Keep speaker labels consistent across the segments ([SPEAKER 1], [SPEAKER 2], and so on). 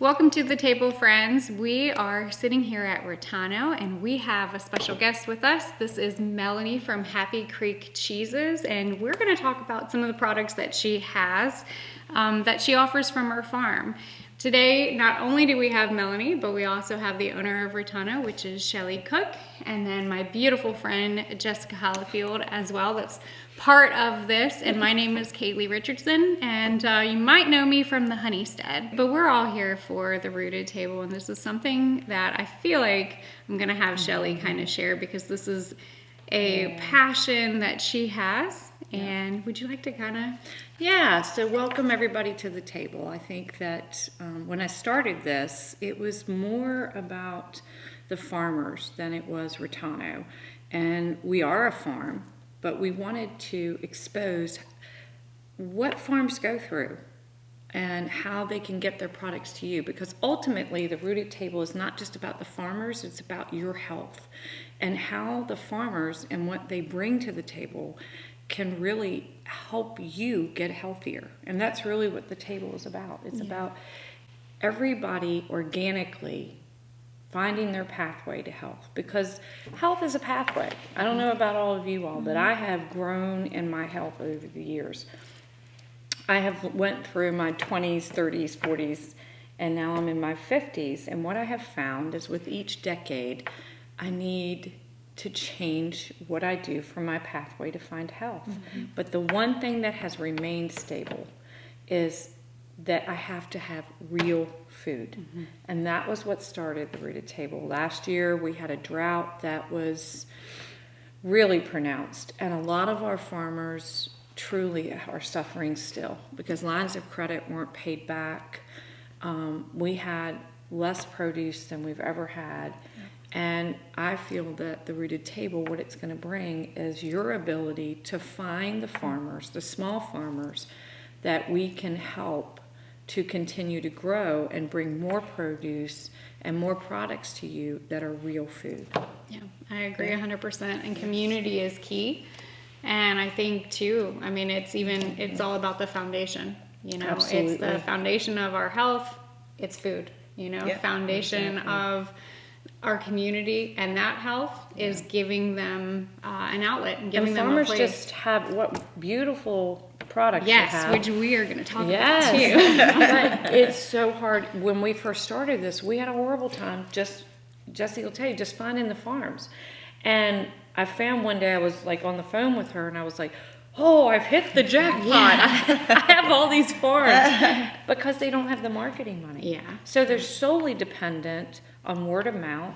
[SPEAKER 1] Welcome to the table, friends. We are sitting here at Rotano and we have a special guest with us. This is Melanie from Happy Creek Cheeses, and we're going to talk about some of the products that she has that she offers from her farm. Today, not only do we have Melanie, but we also have the owner of Rotano, which is Shelly Cook, and then my beautiful friend Jessica Hollifield as well. That's part of this, and my name is Kaylee Richardson, and you might know me from the Honeystead, but we're all here for the Rooted Table, and this is something that I feel like I'm gonna have Shelly kind of share because this is a passion that she has. And would you like to kind of?
[SPEAKER 2] Yeah, so welcome everybody to the table. I think that when I started this, it was more about the farmers than it was Rotano. And we are a farm, but we wanted to expose what farms go through and how they can get their products to you. Because ultimately, the Rooted Table is not just about the farmers, it's about your health and how the farmers and what they bring to the table can really help you get healthier. And that's really what the table is about. It's about everybody organically finding their pathway to health, because health is a pathway. I don't know about all of you all, but I have grown in my health over the years. I have went through my 20s, 30s, 40s, and now I'm in my 50s. And what I have found is with each decade, I need to change what I do for my pathway to find health. But the one thing that has remained stable is that I have to have real food. And that was what started the Rooted Table. Last year we had a drought that was really pronounced, and a lot of our farmers truly are suffering still because lines of credit weren't paid back. We had less produce than we've ever had. And I feel that the Rooted Table, what it's going to bring is your ability to find the farmers, the small farmers, that we can help to continue to grow and bring more produce and more products to you that are real food.
[SPEAKER 1] Yeah, I agree 100%. And community is key. And I think too, I mean, it's all about the foundation. You know,
[SPEAKER 2] Absolutely.
[SPEAKER 1] It's the foundation of our health. It's food. You know, foundation of our community, and that health is giving them an outlet and giving them a place.
[SPEAKER 2] And farmers just have what beautiful products you
[SPEAKER 1] yes,
[SPEAKER 2] have.
[SPEAKER 1] which we are going to talk about too.
[SPEAKER 2] But it's so hard. When we first started this, we had a horrible time. Jesse will tell you, just finding the farms. And I found one day I was like on the phone with her, and I was like, "Oh, I've hit the jackpot! I have all these farms," because they don't have the marketing money.
[SPEAKER 1] Yeah.
[SPEAKER 2] So they're solely dependent on word of mouth.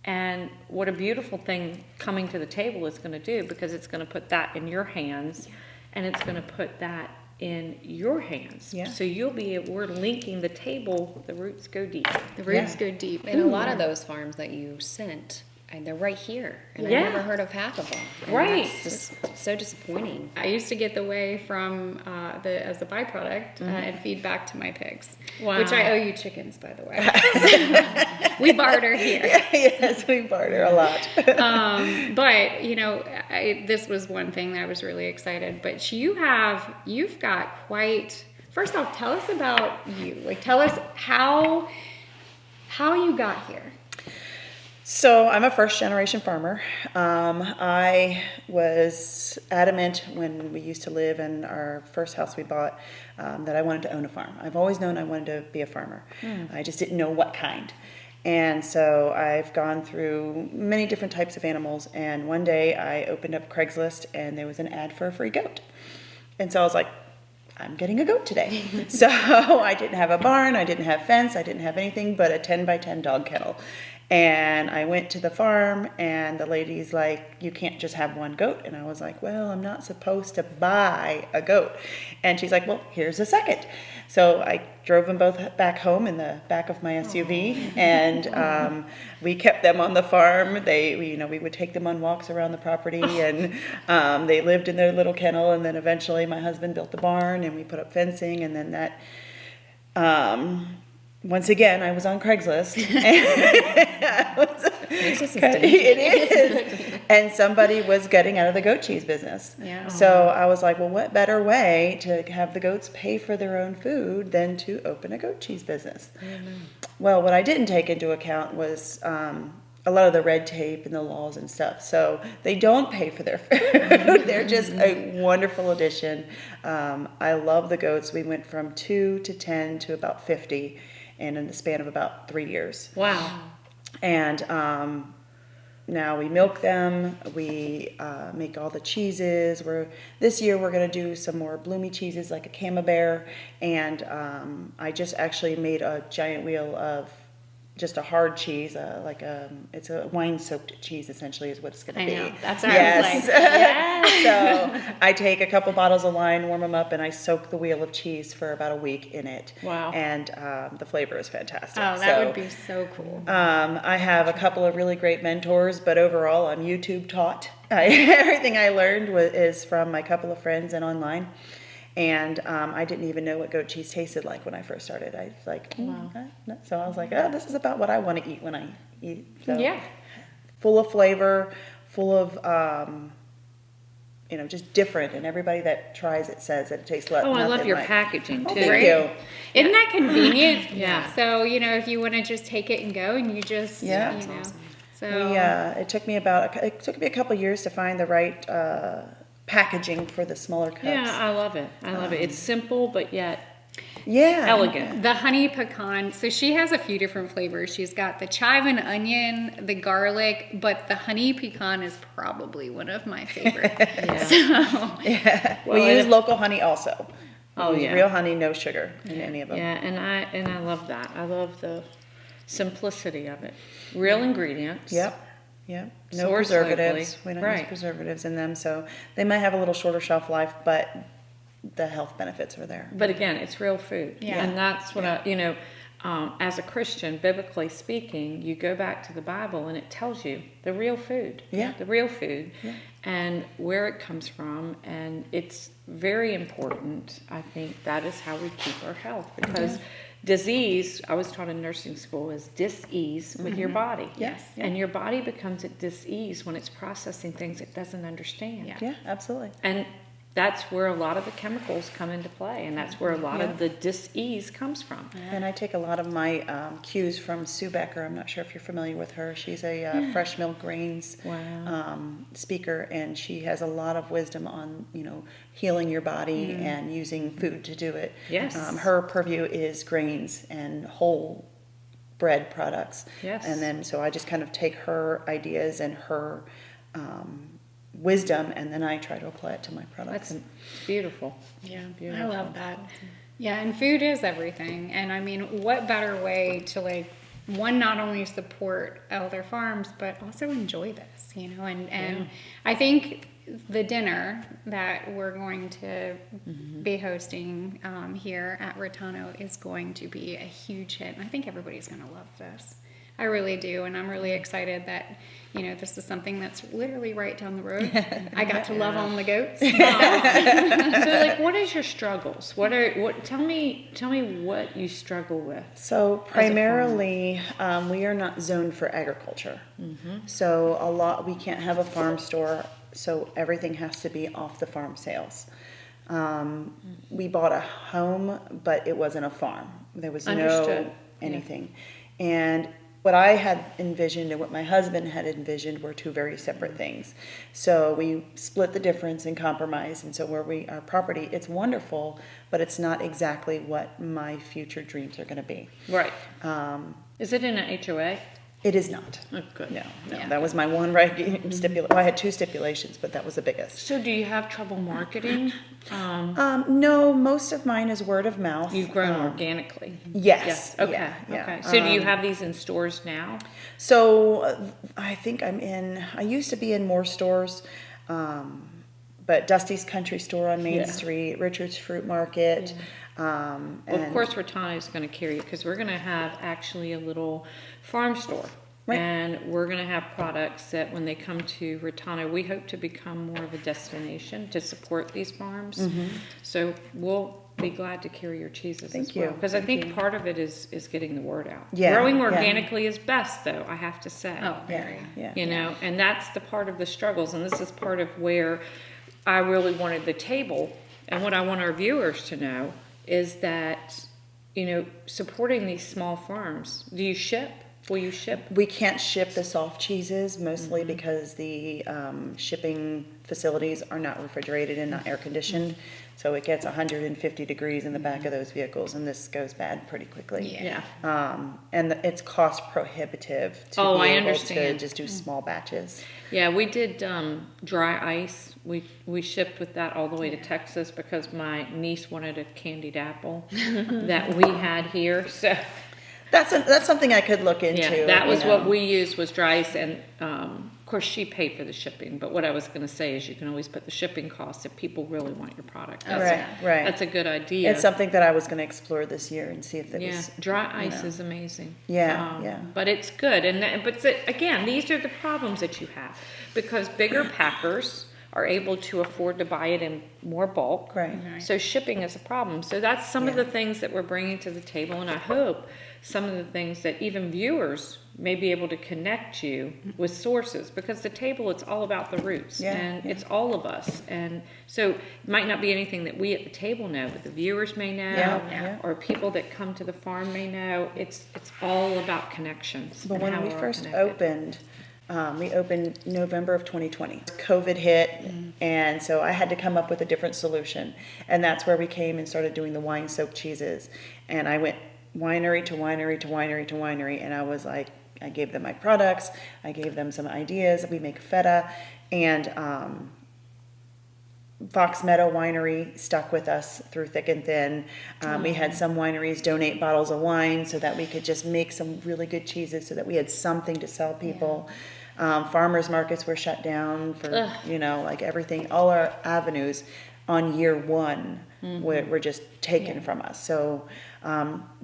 [SPEAKER 2] And what a beautiful thing coming to the table is going to do, because it's going to put that in your hands, and it's going to put that in your hands.
[SPEAKER 3] Yeah.
[SPEAKER 2] So we're linking the table. The roots go deep.
[SPEAKER 1] The roots go deep.
[SPEAKER 4] And a lot of those farms that you sent, and they're right here, and I never heard of half of them. And
[SPEAKER 2] Right.
[SPEAKER 4] that's just so disappointing.
[SPEAKER 1] I used to get the whey from as a byproduct and feed back to my pigs, which I owe you chickens, by the way. We barter here.
[SPEAKER 3] Yes, we barter a lot.
[SPEAKER 1] But you know, this was one thing that I was really excited. But you've got quite. First off, tell us about you. Like, tell us how you got here.
[SPEAKER 3] So I'm a first generation farmer. I was adamant when we used to live in our first house we bought that I wanted to own a farm. I've always known I wanted to be a farmer. I just didn't know what kind. And so I've gone through many different types of animals, and one day I opened up Craigslist and there was an ad for a free goat. And so I was like, I'm getting a goat today. So I didn't have a barn, I didn't have fence, I didn't have anything but a 10 by 10 dog kennel. And I went to the farm, and the lady's like, you can't just have one goat. And I was like, well, I'm not supposed to buy a goat. And she's like, well, here's a second. So I drove them both back home in the back of my SUV, and we kept them on the farm. We would take them on walks around the property, and they lived in their little kennel. And then eventually my husband built the barn, and we put up fencing, and then that... once again, I was on Craigslist. It is. And somebody was getting out of the goat cheese business.
[SPEAKER 1] Yeah.
[SPEAKER 3] So I was like, well, what better way to have the goats pay for their own food than to open a goat cheese business? Well, what I didn't take into account was a lot of the red tape and the laws and stuff. So they don't pay for their food. They're just a wonderful addition. I love the goats. We went from 2 to 10 to about 50 and in the span of about 3 years.
[SPEAKER 2] Wow.
[SPEAKER 3] And now we milk them. We make all the cheeses. This year we're going to do some more bloomy cheeses like a Camembert. And I just actually made a giant wheel of just a hard cheese, it's a wine-soaked cheese essentially is what it's going to be.
[SPEAKER 1] I know. That's what I was like.
[SPEAKER 3] So I take a couple bottles of wine, warm them up, and I soak the wheel of cheese for about a week in it.
[SPEAKER 2] Wow.
[SPEAKER 3] And the flavor is fantastic.
[SPEAKER 1] Oh, that would be so cool.
[SPEAKER 3] I have a couple of really great mentors, but overall I'm YouTube taught. Everything I learned is from my couple of friends and online. And I didn't even know what goat cheese tasted like when I first started. I was like, so I was like, oh, this is about what I want to eat when I eat. So,
[SPEAKER 2] Yeah.
[SPEAKER 3] full of flavor, full of, just different. And everybody that tries it says that it tastes like.
[SPEAKER 2] Oh, I love
[SPEAKER 3] nothing
[SPEAKER 2] your
[SPEAKER 3] like.
[SPEAKER 2] packaging
[SPEAKER 3] Oh,
[SPEAKER 2] too.
[SPEAKER 3] thank you.
[SPEAKER 1] Isn't that convenient?
[SPEAKER 2] Yeah.
[SPEAKER 1] So, if you want to just take it and go and you just,
[SPEAKER 3] Yeah.
[SPEAKER 1] So,
[SPEAKER 3] It took me a couple years to find the right packaging for the smaller cups.
[SPEAKER 2] Yeah, I love it. I love it. It's simple, but yet
[SPEAKER 3] Yeah.
[SPEAKER 2] elegant.
[SPEAKER 1] the honey pecan, so she has a few different flavors. She's got the chive and onion, the garlic, but the honey pecan is probably one of my favorites.
[SPEAKER 3] Yeah.
[SPEAKER 2] Well,
[SPEAKER 3] We
[SPEAKER 2] and
[SPEAKER 3] use
[SPEAKER 2] if-
[SPEAKER 3] local honey also.
[SPEAKER 2] Oh,
[SPEAKER 3] We use
[SPEAKER 2] yeah.
[SPEAKER 3] real honey, no sugar in any of them.
[SPEAKER 2] Yeah, and I love that. I love the simplicity of it. Real ingredients.
[SPEAKER 3] Yep. No
[SPEAKER 2] Sourced
[SPEAKER 3] preservatives.
[SPEAKER 2] locally.
[SPEAKER 3] We don't
[SPEAKER 2] Right.
[SPEAKER 3] use preservatives in them, so they might have a little shorter shelf life, but the health benefits are there.
[SPEAKER 2] But again, it's real food.
[SPEAKER 1] Yeah.
[SPEAKER 2] And that's what as a Christian, biblically speaking, you go back to the Bible and it tells you the real food.
[SPEAKER 3] Yeah.
[SPEAKER 2] The real food and where it comes from. And it's very important. I think that is how we keep our health because disease, I was taught in nursing school, is dis-ease with your body.
[SPEAKER 3] Yes.
[SPEAKER 2] And your body becomes at dis-ease when it's processing things it doesn't understand.
[SPEAKER 1] Yeah.
[SPEAKER 3] Yeah, absolutely.
[SPEAKER 2] And that's where a lot of the chemicals come into play, and that's where a lot of the dis-ease comes from.
[SPEAKER 3] And I take a lot of my cues from Sue Becker. I'm not sure if you're familiar with her. She's a fresh milk grains speaker, and she has a lot of wisdom on healing your body and using food to do it.
[SPEAKER 2] Yes.
[SPEAKER 3] Her purview is grains and whole bread products.
[SPEAKER 2] Yes.
[SPEAKER 3] And then so I just kind of take her ideas and her wisdom, and then I try to apply it to my products.
[SPEAKER 2] That's beautiful.
[SPEAKER 1] Yeah,
[SPEAKER 2] Beautiful.
[SPEAKER 1] I love that. Yeah, and food is everything. And I mean, what better way to not only support other farms, but also enjoy this, and I think the dinner that we're going to be hosting here at Retano is going to be a huge hit. And I think everybody's going to love this. I really do. And I'm really excited that, this is something that's literally right down the road. I got to love on the goats.
[SPEAKER 2] So, what is your struggles? Tell me what you struggle with.
[SPEAKER 3] So primarily, we are not zoned for agriculture. So we can't have a farm store, so everything has to be off the farm sales. We bought a home, but it wasn't a farm. There was
[SPEAKER 2] Understood.
[SPEAKER 3] no anything. And what I had envisioned and what my husband had envisioned were two very separate things. So we split the difference and compromise. And so our property, it's wonderful, but it's not exactly what my future dreams are going to be.
[SPEAKER 2] Right. Is it in an HOA?
[SPEAKER 3] It is not.
[SPEAKER 2] Oh, good.
[SPEAKER 3] No.
[SPEAKER 1] Yeah.
[SPEAKER 3] That was my one stipulation. Well, I had two stipulations, but that was the biggest.
[SPEAKER 2] So, do you have trouble marketing?
[SPEAKER 3] No, most of mine is word of mouth.
[SPEAKER 2] You've grown organically.
[SPEAKER 3] Yes.
[SPEAKER 2] Okay.
[SPEAKER 3] Yeah.
[SPEAKER 2] Okay. So, do you have these in stores now?
[SPEAKER 3] So I think I used to be in more stores, but Dusty's Country Store on Main Street, Richard's Fruit Market.
[SPEAKER 2] Well, of course, Retano is going to carry it because we're going to have actually a little farm store
[SPEAKER 3] Right.
[SPEAKER 2] And we're going to have products that when they come to Ratano, we hope to become more of a destination to support these farms.
[SPEAKER 3] Mm-hmm.
[SPEAKER 2] So we'll be glad to carry your cheeses
[SPEAKER 3] Thank
[SPEAKER 2] as well.
[SPEAKER 3] you.
[SPEAKER 2] Because I think part of it is getting the word out.
[SPEAKER 3] Yeah,
[SPEAKER 2] Growing
[SPEAKER 3] yeah.
[SPEAKER 2] organically is best, though, I have to say.
[SPEAKER 1] Oh,
[SPEAKER 3] Yeah,
[SPEAKER 1] very.
[SPEAKER 3] yeah.
[SPEAKER 2] You know, and that's the part of the struggles, and this is part of where I really wanted the table, and what I want our viewers to know is that, you know, supporting these small farms. Do you ship? Will you ship?
[SPEAKER 3] We can't ship the soft cheeses mostly
[SPEAKER 2] Mm-hmm.
[SPEAKER 3] because the shipping facilities are not refrigerated and not air conditioned. So it gets 150 degrees in the back of those vehicles, and this goes bad pretty quickly.
[SPEAKER 1] Yeah.
[SPEAKER 3] And it's cost prohibitive to
[SPEAKER 2] Oh,
[SPEAKER 3] be
[SPEAKER 2] I
[SPEAKER 3] able to
[SPEAKER 2] understand.
[SPEAKER 3] just do small batches.
[SPEAKER 2] Yeah, we did dry ice. We shipped with that all the way to Texas because my niece wanted a candied apple that we had here. So
[SPEAKER 3] That's something I could look into.
[SPEAKER 2] yeah, that was
[SPEAKER 3] you
[SPEAKER 2] what
[SPEAKER 3] know.
[SPEAKER 2] we used was dry ice, and of course she paid for the shipping. But what I was going to say is you can always put the shipping costs if people really want your product.
[SPEAKER 3] Right, right.
[SPEAKER 2] That's a good idea.
[SPEAKER 3] It's something that I was going to explore this year and see if it
[SPEAKER 2] Yeah,
[SPEAKER 3] was.
[SPEAKER 2] dry ice
[SPEAKER 3] know.
[SPEAKER 2] is amazing.
[SPEAKER 3] Yeah, yeah.
[SPEAKER 2] But it's good, again, these are the problems that you have because bigger packers are able to afford to buy it in more bulk.
[SPEAKER 3] Right.
[SPEAKER 2] So shipping is a problem. So that's some of
[SPEAKER 3] Yeah.
[SPEAKER 2] the things that we're bringing to the table, and I hope some of the things that even viewers may be able to connect you with sources because the table, it's all about the roots
[SPEAKER 3] Yeah,
[SPEAKER 2] and
[SPEAKER 3] yeah.
[SPEAKER 2] it's all of us. And so it might not be anything that we at the table know, but the viewers may know,
[SPEAKER 3] Yeah.
[SPEAKER 2] or people that come to the farm may know. It's all about connections.
[SPEAKER 3] But
[SPEAKER 2] and
[SPEAKER 3] when
[SPEAKER 2] how
[SPEAKER 3] we
[SPEAKER 2] we're all
[SPEAKER 3] first
[SPEAKER 2] connected.
[SPEAKER 3] opened, we opened November of 2020. COVID hit, and so I had to come up with a different solution. And that's where we came and started doing the wine soaked cheeses. And I went winery to winery to winery to winery, and I was like, I gave them my products, I gave them some ideas. We make feta, and Fox Meadow Winery stuck with us through thick and thin. We had some wineries donate bottles of wine so that we could just make some really good cheeses so that we had something to sell people. Farmers markets were shut down for, you know, like everything, all our avenues on year one were just taken from us. So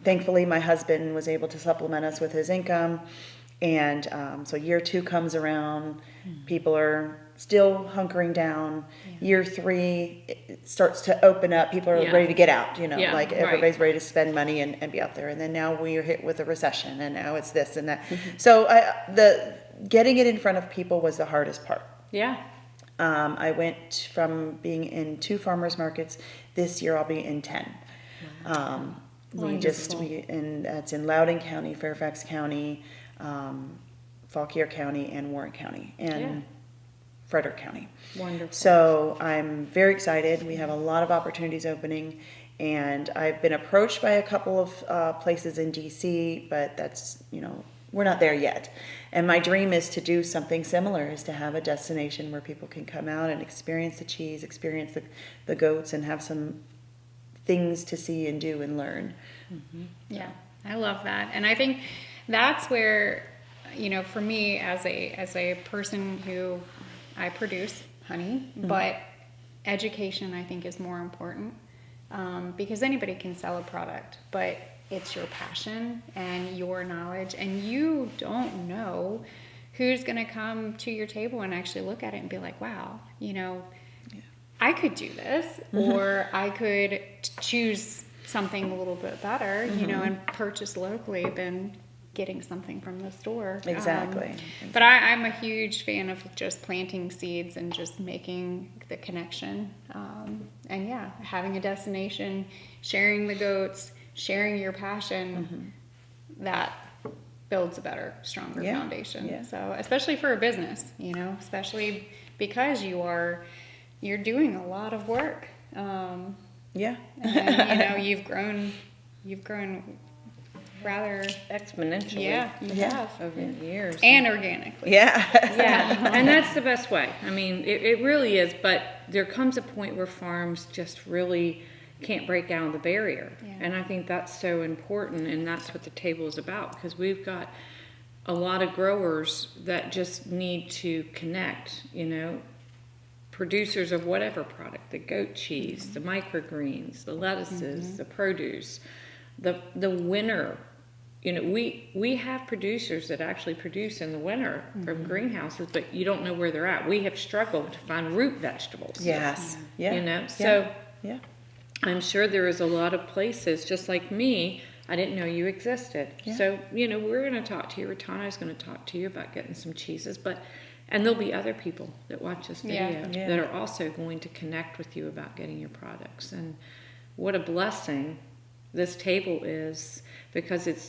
[SPEAKER 3] thankfully my husband was able to supplement us with his income. And so year two comes around, people are still hunkering down. Year three, it starts to open up. People are
[SPEAKER 2] Yeah.
[SPEAKER 3] ready to get out, you know,
[SPEAKER 2] Yeah,
[SPEAKER 3] like
[SPEAKER 2] right.
[SPEAKER 3] everybody's ready to spend money and be out there. And then now we are hit with a recession, and now it's this and that. So the getting it in front of people was the hardest part.
[SPEAKER 2] Yeah.
[SPEAKER 3] I went from being in 2 farmers markets. This year I'll be in 10. And that's in Loudoun County, Fairfax County, Fauquier County, and Warren County, and
[SPEAKER 2] Yeah.
[SPEAKER 3] Frederick County.
[SPEAKER 2] Wonderful.
[SPEAKER 3] So I'm very excited. We have a lot of opportunities opening, and I've been approached by a couple of places in DC, but that's, you know, we're not there yet. And my dream is to do something similar, is to have a destination where people can come out and experience the cheese, experience the goats, and have some things to see and do and learn.
[SPEAKER 1] Yeah, I love that. And I think that's where, you know, for me as a person who I produce honey, but education I think is more important because anybody can sell a product, but it's your passion and your knowledge, and you don't know who's going to come to your table and actually look at it and be like, wow, you know, I could do this, or I could choose something a little bit better, you know, and purchase locally than getting something from the store.
[SPEAKER 3] Exactly.
[SPEAKER 1] But I'm a huge fan of just planting seeds and just making the connection. And yeah, having a destination, sharing the goats, sharing your passion, that builds a better, stronger
[SPEAKER 3] Yeah,
[SPEAKER 1] foundation.
[SPEAKER 3] yeah.
[SPEAKER 1] So especially for a business, you know, especially because you're doing a lot of work.
[SPEAKER 3] Yeah.
[SPEAKER 1] And, you know, you've grown rather,
[SPEAKER 2] Exponentially.
[SPEAKER 1] yeah, you
[SPEAKER 3] Yeah.
[SPEAKER 1] have.
[SPEAKER 2] Over the years.
[SPEAKER 1] And organically.
[SPEAKER 3] Yeah.
[SPEAKER 2] Yeah, and that's the best way. I mean, it really is, but there comes a point where farms just really can't break down the barrier.
[SPEAKER 1] Yeah.
[SPEAKER 2] And I think that's so important, and that's what the table is about, because we've got a lot of growers that just need to connect, you know, producers of whatever product, the goat cheese, the microgreens, the lettuces, the produce, the winter you know, we have producers that actually produce in the winter from greenhouses, but you don't know where they're at. We have struggled to find root vegetables.
[SPEAKER 3] Yes. Yeah.
[SPEAKER 2] You know, so
[SPEAKER 3] Yeah.
[SPEAKER 2] I'm sure there is a lot of places, just like me, I didn't know you existed.
[SPEAKER 3] Yeah.
[SPEAKER 2] So, you know, we're going to talk to you. Ratana's going to talk to you about getting some cheeses, and there'll be other people that watch this video
[SPEAKER 1] Yeah.
[SPEAKER 2] that are also going to connect with you about getting your products. And what a blessing this table is, because it's